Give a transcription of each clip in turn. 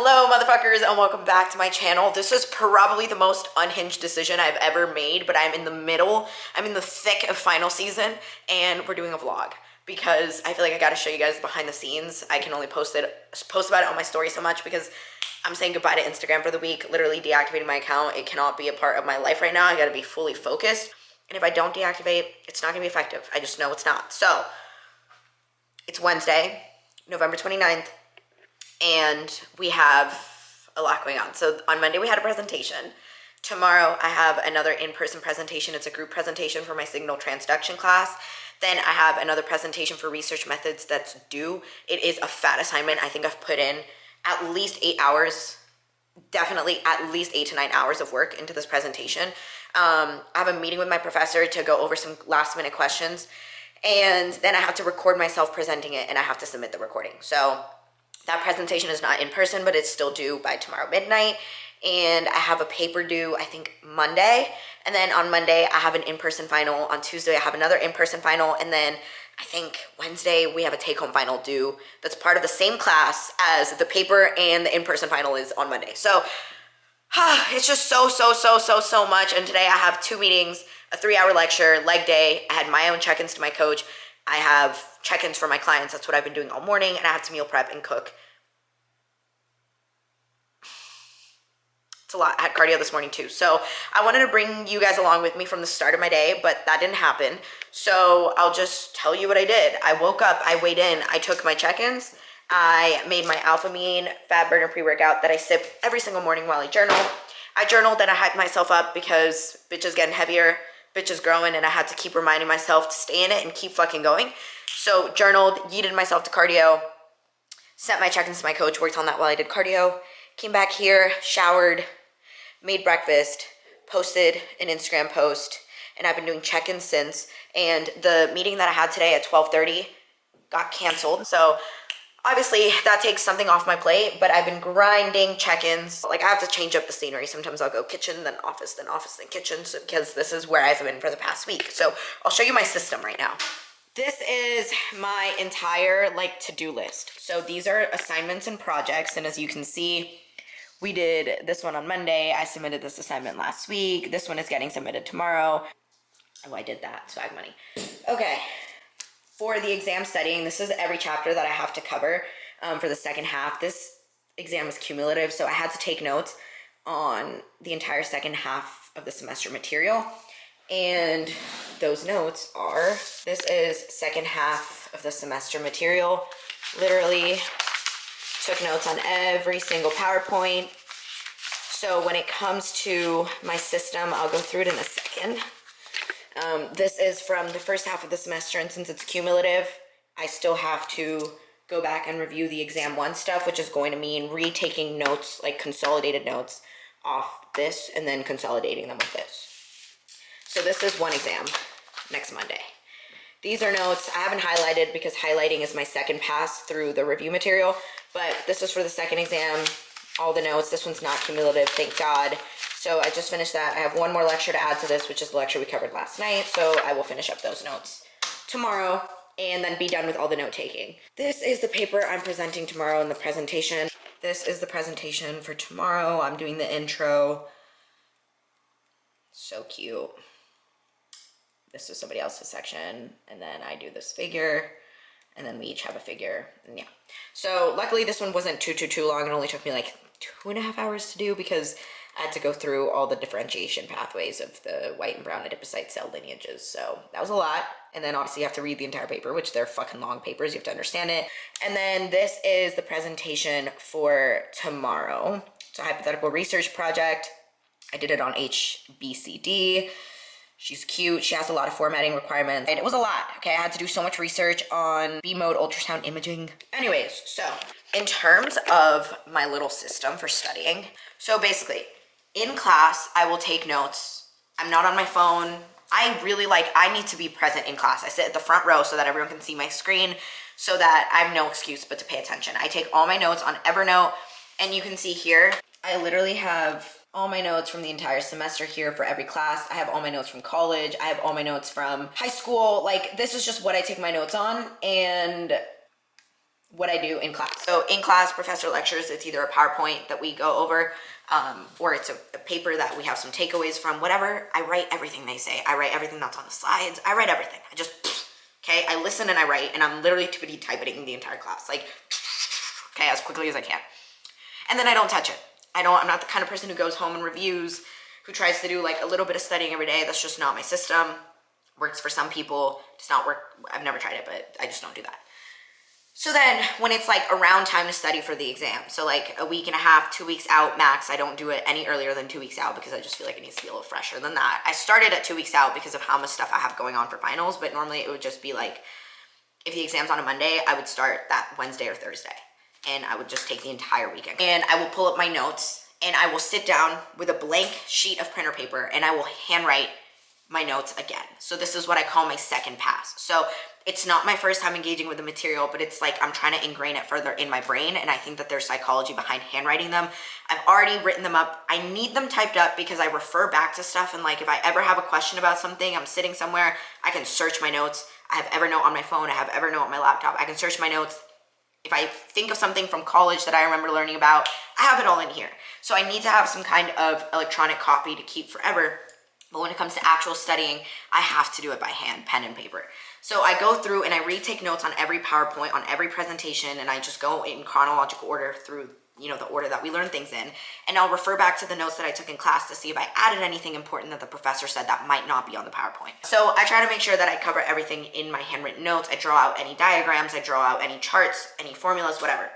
Hello motherfuckers and welcome back to my channel. This is probably the most unhinged decision I've ever made, but I'm in the thick of final season and we're doing a vlog because I feel like I gotta show you guys behind the scenes. I can only post about it on my story so much because I'm saying goodbye to Instagram for the week, literally deactivating my account. It cannot be a part of my life right now. I gotta be fully focused. And if I don't deactivate, it's not gonna be effective. I just know it's not. So it's Wednesday, November 29th. And we have a lot going on. So on Monday we had a presentation. Tomorrow I have another in-person presentation. It's a group presentation for my signal transduction class. Then I have another presentation for research methods that's due. It is a fat assignment. I think I've put in at least 8 hours, definitely at least 8 to 9 hours of work into this presentation. I have a meeting with my professor to go over some last minute questions. And then I have to record myself presenting it and I have to submit the recording. So that presentation is not in person, but it's still due by tomorrow midnight. And I have a paper due, I think, Monday. And then on Monday, I have an in-person final. On Tuesday, I have another in-person final. And then I think Wednesday, we have a take-home final due that's part of the same class as the paper and the in-person final is on Monday. So it's just so much. And today I have 2 meetings, a 3-hour lecture, leg day. I had my own check-ins to my coach. I have check-ins for my clients. That's what I've been doing all morning. And I have to meal prep and cook. It's a lot. I had cardio this morning too. So I wanted to bring you guys along with me from the start of my day, but that didn't happen. So I'll just tell you what I did. I woke up, I weighed in, I took my check-ins. I made my Alphamine fat burner pre-workout that I sip every single morning while I journal. I journaled and I hyped myself up because bitch is getting heavier. Bitch is growing and I had to keep reminding myself to stay in it and keep fucking going. So journaled, yeeted myself to cardio, sent my check-ins to my coach, worked on that while I did cardio, came back here, showered, made breakfast, posted an Instagram post, and I've been doing check-ins since. And the meeting that I had today at 12:30 got canceled. So obviously that takes something off my plate, but I've been grinding check-ins. Like I have to change up the scenery. Sometimes I'll go kitchen, then office, then kitchen, so, because this is where I've been for the past week. So I'll show you my system right now. This is my entire to-do list. So these are assignments and projects. And as you can see, we did this one on Monday. I submitted this assignment last week. This one is getting submitted tomorrow. Oh, I did that, swag money. Okay. For the exam studying, this is every chapter that I have to cover for the second half. This exam is cumulative, so I had to take notes on the entire second half of the semester material. And those notes are, this is second half of the semester material. Literally took notes on every single PowerPoint. So when it comes to my system, I'll go through it in a second. This is from the first half of the semester, and since it's cumulative, I still have to go back and review the exam 1 stuff, which is going to mean retaking notes, like consolidated notes off this and then consolidating them with this. So this is one exam next Monday. These are notes I haven't highlighted because highlighting is my second pass through the review material, but this is for the second exam, all the notes. This one's not cumulative, thank God. So I just finished that. I have one more lecture to add to this, which is the lecture we covered last night. So I will finish up those notes tomorrow and then be done with all the note taking. This is the paper I'm presenting tomorrow in the presentation. This is the presentation for tomorrow. I'm doing the intro. So cute. This is somebody else's section. And then I do this figure. And then we each have a figure. And yeah. So luckily this one wasn't too long. It only took me like 2.5 hours to do because I had to go through all the differentiation pathways of the white and brown adipocyte cell lineages. So that was a lot. And then obviously you have to read the entire paper, which they're fucking long papers. You have to understand it. And then this is the presentation for tomorrow. It's a hypothetical research project. I did it on HBCD. She's cute. She has a lot of formatting requirements. And it was a lot, okay? I had to do so much research on B-mode ultrasound imaging. Anyways, so in terms of my little system for studying, so basically, in class, I will take notes. I'm not on my phone. I need to be present in class. I sit at the front row so that everyone can see my screen so that I have no excuse but to pay attention. I take all my notes on Evernote, and you can see here, I literally have all my notes from the entire semester here for every class. I have all my notes from college. I have all my notes from high school. Like, this is just what I take my notes on, and what I do in class. So in class, professor lectures, it's either a PowerPoint that we go over, or it's a paper that we have some takeaways from, whatever. I write everything they say. I write everything that's on the slides. I write everything. I just, okay, I listen and I write, and I'm literally tippity typing the entire class, like, okay, as quickly as I can. And then I don't touch it. I'm not the kind of person who goes home and reviews, who tries to do like a little bit of studying every day. That's just not my system. Works for some people, does not work. I've never tried it, but I just don't do that. So then when it's like around time to study for the exam, so like a week and a half, 2 weeks out max, I don't do it any earlier than 2 weeks out because I just feel like it needs to be a little fresher than that. I started at 2 weeks out because of how much stuff I have going on for finals, but normally it would just be like, if the exam's on a Monday, I would start that Wednesday or Thursday, and I would just take the entire weekend. And I will pull up my notes, and I will sit down with a blank sheet of printer paper, and I will handwrite my notes again. So this is what I call my second pass. So it's not my first time engaging with the material, but it's like I'm trying to ingrain it further in my brain, and I think that there's psychology behind handwriting them. I've already written them up. I need them typed up because I refer back to stuff, and like if I ever have a question about something, I'm sitting somewhere, I can search my notes. I have Evernote on my phone. I have Evernote on my laptop. I can search my notes. If I think of something from college that I remember learning about, I have it all in here. So I need to have some kind of electronic copy to keep forever. But when it comes to actual studying, I have to do it by hand, pen and paper. So I go through and I retake notes on every PowerPoint, on every presentation, and I just go in chronological order through, you know, the order that we learn things in. And I'll refer back to the notes that I took in class to see if I added anything important that the professor said that might not be on the PowerPoint. So I try to make sure that I cover everything in my handwritten notes. I draw out any diagrams, I draw out any charts, any formulas, whatever.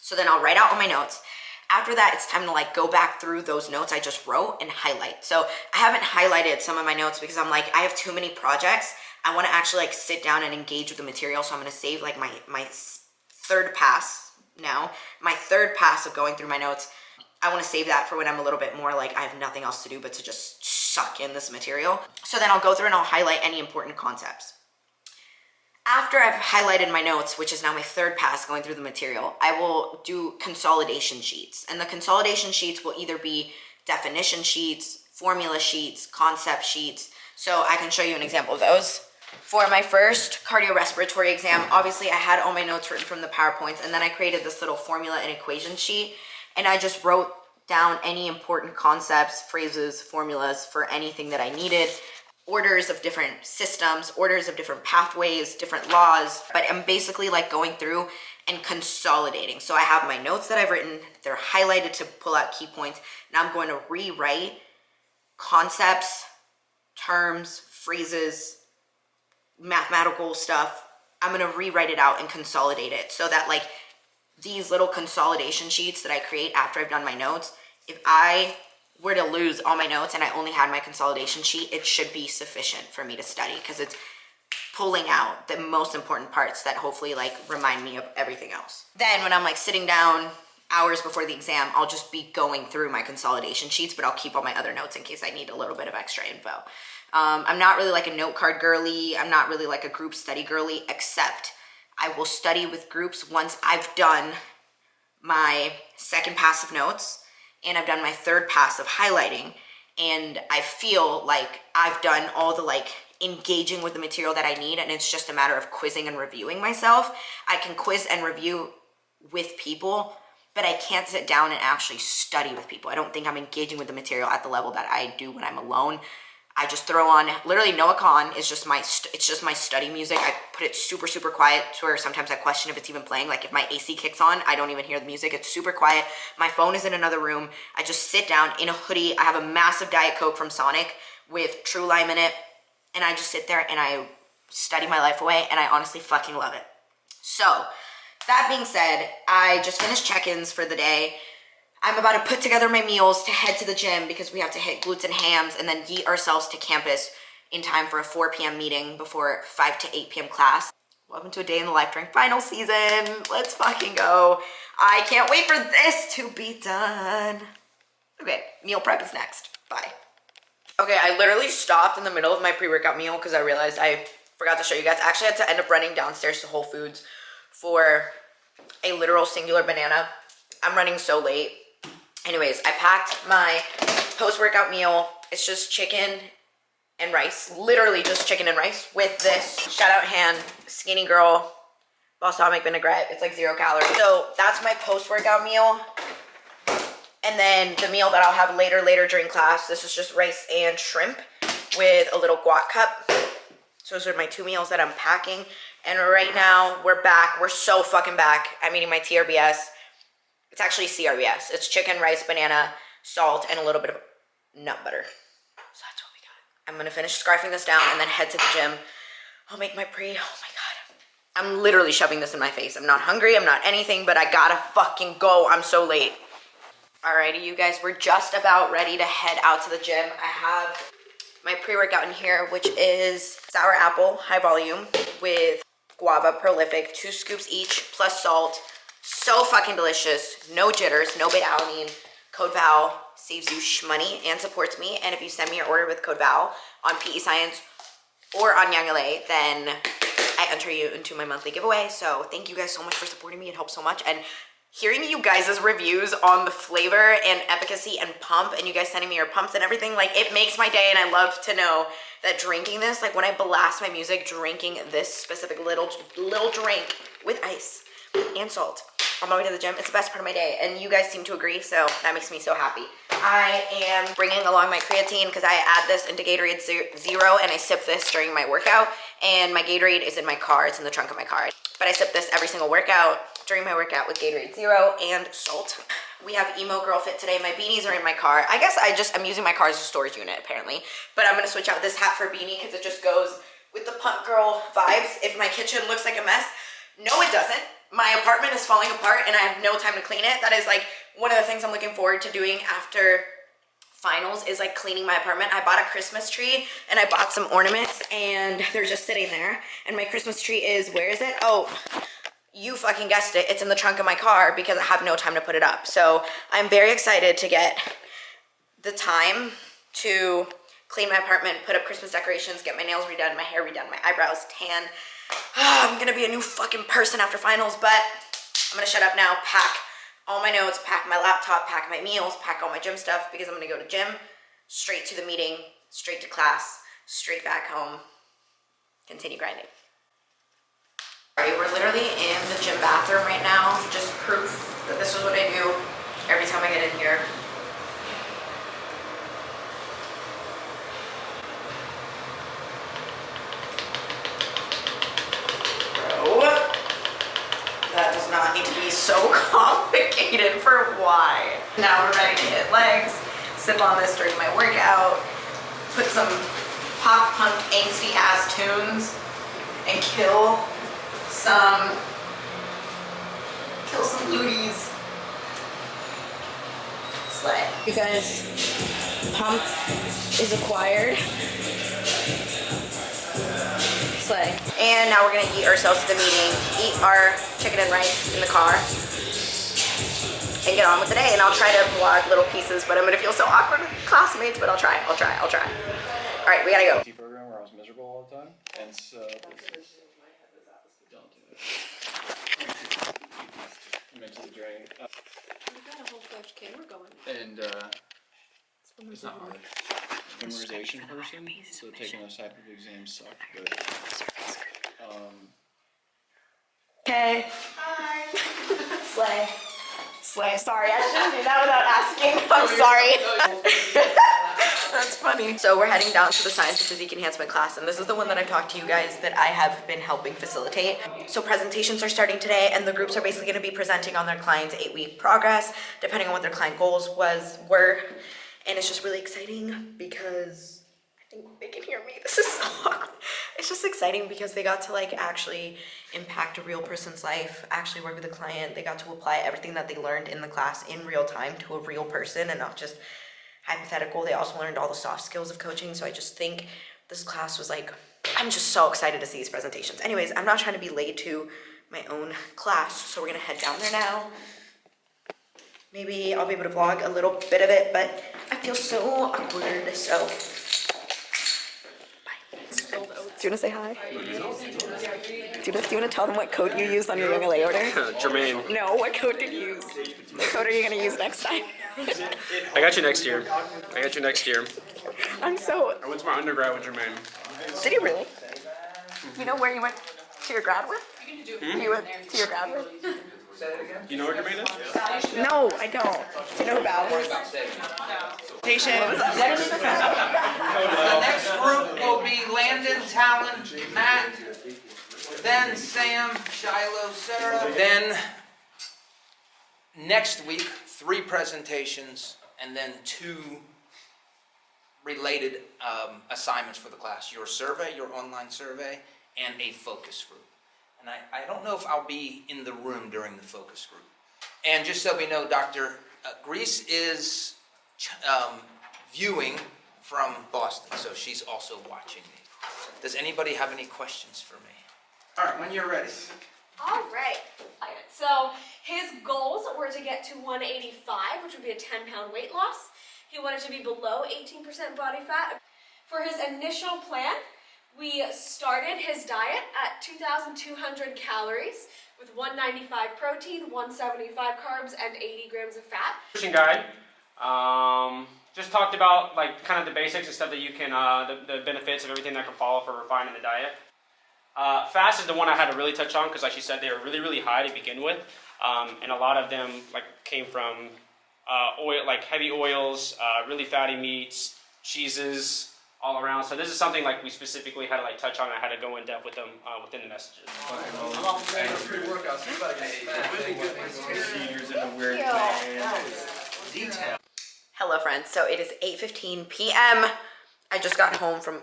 So then I'll write out all my notes. After that, it's time to like go back through those notes I just wrote and highlight. So I haven't highlighted some of my notes because I'm like, I have too many projects. I want to actually like sit down and engage with the material. So I'm going to save like my third pass now, my third pass of going through my notes. I want to save that for when I'm a little bit more like I have nothing else to do but to just suck in this material. So then I'll go through and I'll highlight any important concepts. After I've highlighted my notes, which is now my third pass going through the material, I will do consolidation sheets. And the consolidation sheets will either be definition sheets, formula sheets, concept sheets. So I can show you an example of those. For my first cardiorespiratory exam, obviously I had all my notes written from the PowerPoints, and then I created this little formula and equation sheet, and I just wrote down any important concepts, phrases, formulas for anything that I needed. Orders of different systems, orders of different pathways, different laws, but I'm basically like going through and consolidating. So I have my notes that I've written, they're highlighted to pull out key points, and I'm going to rewrite concepts, terms, phrases, mathematical stuff. I'm going to rewrite it out and consolidate it so that like these little consolidation sheets that I create after I've done my notes, if I were to lose all my notes and I only had my consolidation sheet, it should be sufficient for me to study because it's pulling out the most important parts that hopefully like remind me of everything else. Then when I'm like sitting down hours before the exam, I'll just be going through my consolidation sheets, but I'll keep all my other notes in case I need a little bit of extra info. I'm not really like a note card girly. I'm not really like a group study girly, except I will study with groups once I've done my second pass of notes and I've done my third pass of highlighting, and I feel like I've done all the like engaging with the material that I need, and it's just a matter of quizzing and reviewing myself. I can quiz and review with people, but I can't sit down and actually study with people. I don't think I'm engaging with the material at the level that I do when I'm alone. I just throw on literally Noah Khan is just my study music. I put it super, super quiet to where sometimes I question if it's even playing. Like if my AC kicks on, I don't even hear the music. It's super quiet. My phone is in another room. I just sit down in a hoodie. I have a massive Diet Coke from Sonic with True Lime in it. And I just sit there and I study my life away, and I honestly fucking love it. So that being said, I just finished check-ins for the day. I'm about to put together my meals to head to the gym because we have to hit glutes and hams and then yeet ourselves to campus in time for a 4 p.m. meeting before 5 to 8 p.m. class. Welcome to a day in the life during final season. Let's fucking go. I can't wait for this to be done. Okay, meal prep is next. Bye. Okay, I literally stopped in the middle of my pre-workout meal because I realized I forgot to show you guys. I actually had to end up running downstairs to Whole Foods for a literal singular banana. I'm running so late. Anyways, I packed my post-workout meal. It's just chicken and rice. Literally just chicken and rice with this shout out hand skinny girl balsamic vinaigrette. It's like 0 calories. So that's my post-workout meal. And then the meal that I'll have later during class, this is just rice and shrimp with a little guac cup. So those are my 2 meals that I'm packing. And right now we're back. We're so fucking back. I'm eating my TRBS. It's actually CRBS. It's chicken, rice, banana, salt, and a little bit of nut butter. So that's what we got. I'm gonna finish scarfing this down and then head to the gym. I'll make my pre. Oh my God. I'm literally shoving this in my face. I'm not hungry. I'm not anything, but I gotta fucking go. I'm so late. Alrighty, you guys, we're just about ready to head out to the gym. I have my pre-workout in here, which is sour apple, high volume, with guava, prolific, 2 scoops each, plus salt. So fucking delicious. No jitters, no beta-alanine. Code VAL saves you shmoney and supports me. And if you send me your order with code VAL on PE Science or on Young LA, then I enter you into my monthly giveaway. So thank you guys so much for supporting me. It helps so much. And hearing you guys' reviews on the flavor and efficacy and pump, and you guys sending me your pumps and everything, like, it makes my day. And I love to know that drinking this, like when I blast my music, drinking this specific little drink with ice and salt on my way to the gym, it's the best part of my day. And you guys seem to agree, so that makes me so happy. I am bringing along my creatine because I add this into Gatorade Zero, and I sip this during my workout. And my Gatorade is in my car. It's in the trunk of my car. But I sip this every single workout, during my workout, with Gatorade Zero and salt. We have Emo Girl Fit today. My beanies are in my car. I guess I'm using my car as a storage unit, apparently. But I'm gonna switch out this hat for a beanie because it just goes with the punk girl vibes. If my kitchen looks like a mess, no, it doesn't. My apartment is falling apart and I have no time to clean it. That is like one of the things I'm looking forward to doing after finals, is like cleaning my apartment. I bought a Christmas tree and I bought some ornaments and they're just sitting there. And my Christmas tree is, where is it? Oh, you fucking guessed it. It's in the trunk of my car because I have no time to put it up. So I'm very excited to get the time to clean my apartment, put up Christmas decorations, get my nails redone, my hair redone, my eyebrows tan. I'm gonna be a new fucking person after finals, but I'm gonna shut up now, pack all my notes, pack my laptop, pack my meals, pack all my gym stuff, because I'm gonna go to gym, straight to the meeting, straight to class, straight back home, continue grinding. Alright, we're literally in the gym bathroom right now, just proof that this is what I do every time I get in here. That does not need to be so complicated for why. Now we're ready to hit legs, sip on this during my workout, put some pop punk angsty ass tunes, and kill some looties. Slay. You guys, pump is acquired. Slay. And now we're gonna eat ourselves to the meeting, eat our chicken and rice in the car, and get on with the day. And I'll try to vlog little pieces, but I'm gonna feel so awkward with classmates, but I'll try. All right, we gotta go. Program where I was miserable all the time, and so don't do it. Mentally draining. We've got a whole fledged camera going. And it's not hard. Memorization person, so taking those type of exams suck, but Okay. Hi. Slay. Sorry, I shouldn't do that without asking. I'm sorry. That's funny. So we're heading down to the Science and Physique Enhancement class, and this is the one that I've talked to you guys that I have been helping facilitate. So presentations are starting today, and the groups are basically going to be presenting on their client's 8-week progress, depending on what their client goals were. And it's just really exciting because I think they can hear me. This is so awkward. It's just exciting because they got to like actually impact a real person's life, actually work with a client. They got to apply everything that they learned in the class in real time to a real person and not just hypothetical. They also learned all the soft skills of coaching. So I just think this class was like, I'm just so excited to see these presentations. Anyways, I'm not trying to be late to my own class. So we're gonna head down there now. Maybe I'll be able to vlog a little bit of it, but I feel so awkward, so bye. Do you want to say hi? Do you want to tell them what code you used on your Young LA order? Jermaine. No, what code did you use? What code are you going to use next time? I got you next year. I'm so... I went to my undergrad with Jermaine. Did you really? You know where you went to your grad with? need to do To your grad? You know what your main is? No, I don't. Do you know about this? The next group will be Landon, Talon, Matt, then Sam, Shiloh, Sarah. Then next week, 3 presentations, and then 2 related assignments for the class. Your survey, your online survey, and a focus group. And I don't know if I'll be in the room during the focus group. And just so we know, Dr. Grease is viewing from Boston, so she's also watching me. Does anybody have any questions for me? All right, when you're ready. All right. So his goals were to get to 185, which would be a 10-pound weight loss. He wanted to be below 18% body fat. For his initial plan, we started his diet at 2,200 calories with 195 protein, 175 carbs, and 80 grams of fat. Nutrition guide. Just talked about like kind of the basics and stuff that you can, the benefits of everything that can follow for refining the diet. Fast is the one I had to really touch on because, like she said, they were really, really high to begin with, and a lot of them like came from oil, like heavy oils, really fatty meats, cheeses, all around. So this is something like we specifically had to like touch on. I had to go in depth with them within the messages. Hello friends, so it is 8:15 p.m. I just got home from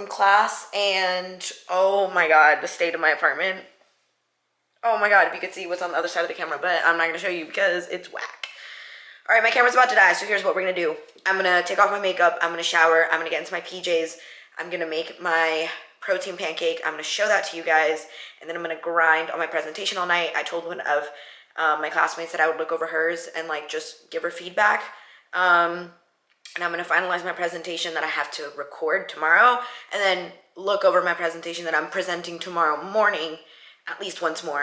class, and oh my god, the state of my apartment. Oh my god, if you could see what's on the other side of the camera, but I'm not gonna show you because it's whack. All right, my camera's about to die, so here's what we're gonna do. I'm gonna take off my makeup, I'm gonna shower, I'm gonna get into my PJs, I'm gonna make my protein pancake, I'm gonna show that to you guys, and then I'm gonna grind on my presentation all night. I told one of my classmates that I would look over hers and like just give her feedback. And I'm gonna finalize my presentation that I have to record tomorrow, and then look over my presentation that I'm presenting tomorrow morning at least once more,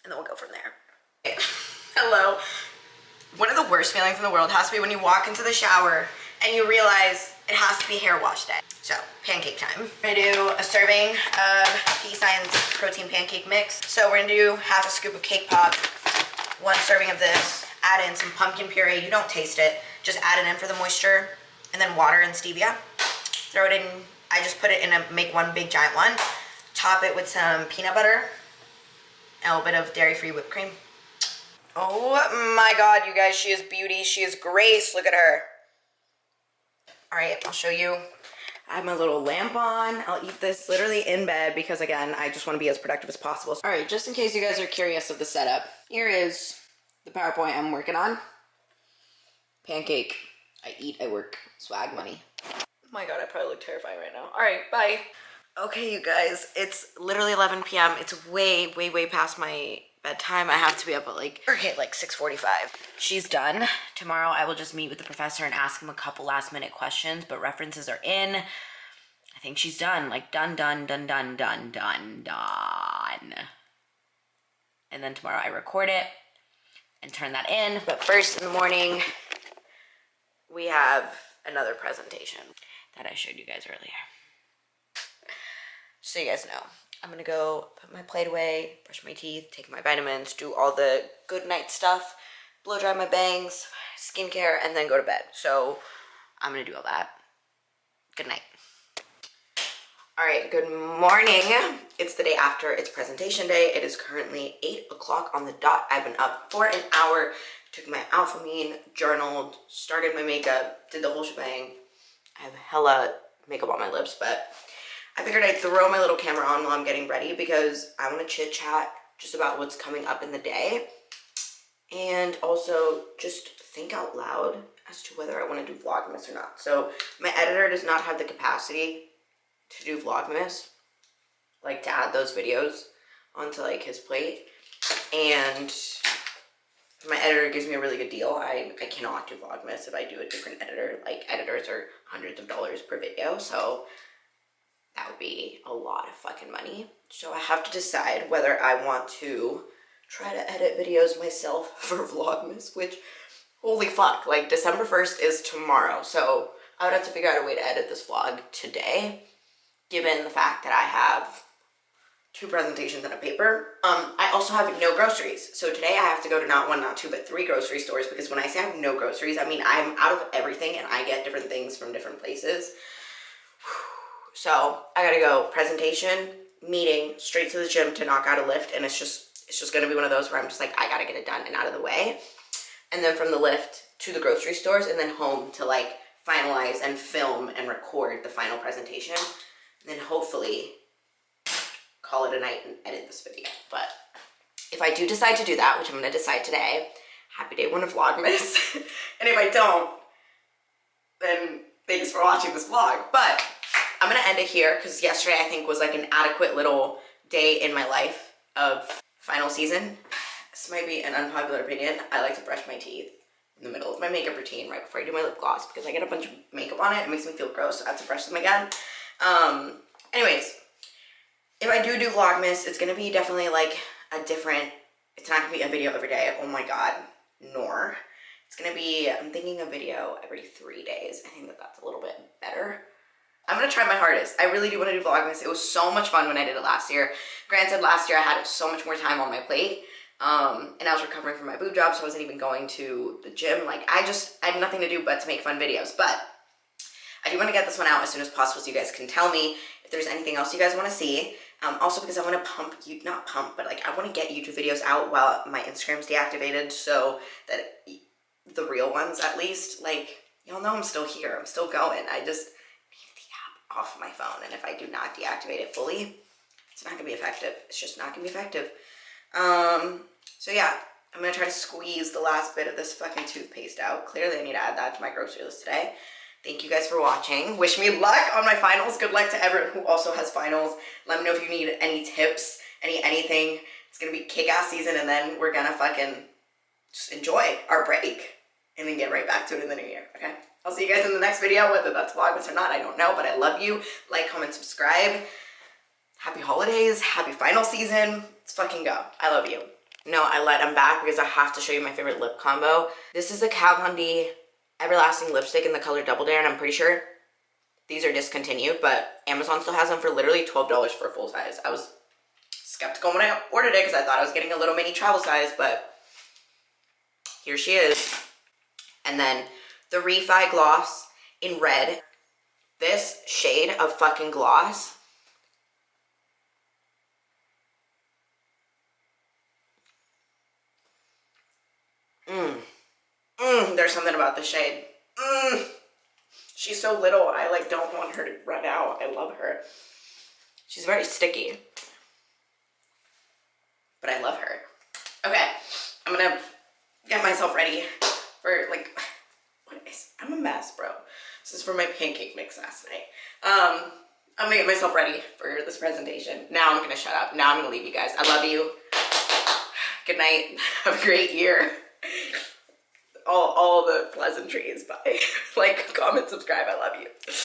and then we'll go from there. Hello. One of the worst feelings in the world has to be when you walk into the shower and you realize it has to be hair wash day. So, pancake time. We're gonna do a serving of P Science protein pancake mix. So we're gonna do half a scoop of cake pop, 1 serving of this, add in some pumpkin puree. You don't taste it, just add it in for the moisture, and then water and stevia. Throw it in, I just put it in make one big giant one. Top it with some peanut butter, and a little bit of dairy-free whipped cream. Oh my god, you guys, she is beauty, she is grace, look at her. All right, I'll show you. I have my little lamp on. I'll eat this literally in bed because, again, I just want to be as productive as possible. All right, just in case you guys are curious of the setup, here is the PowerPoint I'm working on. Pancake. I eat, I work. Swag money. Oh my god, I probably look terrifying right now. All right, bye. Okay, you guys, it's literally 11 p.m. It's way, way, way past my bedtime. I have to be up at like 6:45. She's done. Tomorrow I will just meet with the professor and ask him a couple last minute questions, but references are in. I think she's done. Like done. And then tomorrow I record it and turn that in. But first in the morning, we have another presentation that I showed you guys earlier. So you guys know, I'm gonna go put my plate away, brush my teeth, take my vitamins, do all the good night stuff, blow dry my bangs, skincare, and then go to bed. So I'm gonna do all that. Good night. All right, good morning. It's the day after, it's presentation day. It is currently 8 o'clock on the dot. I've been up for an hour, took my alphamine, journaled, started my makeup, did the whole shebang. I have hella makeup on my lips, but I figured I'd throw my little camera on while I'm getting ready because I want to chit chat just about what's coming up in the day, and also just think out loud as to whether I want to do vlogmas or not. So my editor does not have the capacity to do vlogmas, like to add those videos onto like his plate, and my editor gives me a really good deal. I cannot do vlogmas if I do a different editor. Like editors are hundreds of dollars per video, so that would be a lot of fucking money. So I have to decide whether I want to try to edit videos myself for vlogmas, which, holy fuck, like December 1st is tomorrow. So I would have to figure out a way to edit this vlog today, given the fact that I have 2 presentations and a paper. I also have no groceries. So today I have to go to not 1, not 2, but 3 grocery stores, because when I say I have no groceries, I mean I'm out of everything and I get different things from different places. So I gotta go presentation, meeting, straight to the gym to knock out a lift, and it's just gonna be one of those where I'm just like, I gotta get it done and out of the way. And then from the lift to the grocery stores, and then home to like finalize and film and record the final presentation. And then hopefully call it a night and edit this video. But if I do decide to do that, which I'm gonna decide today, happy day 1 of Vlogmas. And if I don't, then thanks for watching this vlog. But I'm gonna end it here, because yesterday I think was like an adequate little day in my life of final season. This might be an unpopular opinion. I like to brush my teeth in the middle of my makeup routine right before I do my lip gloss, because I get a bunch of makeup on it. It makes me feel gross, so I have to brush them again. Anyways, if I do Vlogmas, it's gonna be definitely like a different, it's not gonna be a video every day. Oh my God, nor. It's gonna be, I'm thinking a video every 3 days. I think that that's a little bit better. I'm gonna try my hardest. I really do wanna do Vlogmas. It was so much fun when I did it last year. Granted, last year I had so much more time on my plate. And I was recovering from my boob job, so I wasn't even going to the gym. Like, I had nothing to do but to make fun videos. But I do want to get this one out as soon as possible, so you guys can tell me if there's anything else you guys want to see. Also, because I want to not pump, but like I want to get YouTube videos out while my Instagram's deactivated, so that the real ones at least, like, y'all know I'm still here. I'm still going. I just need the app off my phone. And if I do not deactivate it fully, it's not going to be effective. It's just not going to be effective. So yeah, I'm gonna try to squeeze the last bit of this fucking toothpaste out. Clearly I need to add that to my grocery list today. Thank you guys for watching. Wish me luck on my finals. Good luck to everyone who also has finals. Let me know if you need any tips, anything. It's gonna be kick-ass season, and then we're gonna fucking just enjoy our break and then get right back to it in the new year, okay? I'll see you guys in the next video, whether that's Vlogmas or not, I don't know, but I love you. Like, comment, subscribe. Happy holidays, happy final season. Let's fucking go. I love you. No, I lied, I'm back because I have to show you my favorite lip combo. This is the Kat Von D Everlasting Lipstick in the color Double Dare, and I'm pretty sure these are discontinued, but Amazon still has them for literally $12 for a full size. I was skeptical when I ordered it because I thought I was getting a little mini travel size, but here she is. And then the Refi Gloss in red. This shade of fucking gloss. There's something about the shade. She's so little, I like don't want her to run out. I love her. She's very sticky, but I love her. Okay, I'm gonna get myself ready for like, I'm a mess, bro. This is for my pancake mix last night. I'm gonna get myself ready for this presentation. Now I'm gonna shut up. Now I'm gonna leave you guys. I love you. Good night. Have a great year. All the pleasantries. Bye. Like, comment, subscribe. I love you.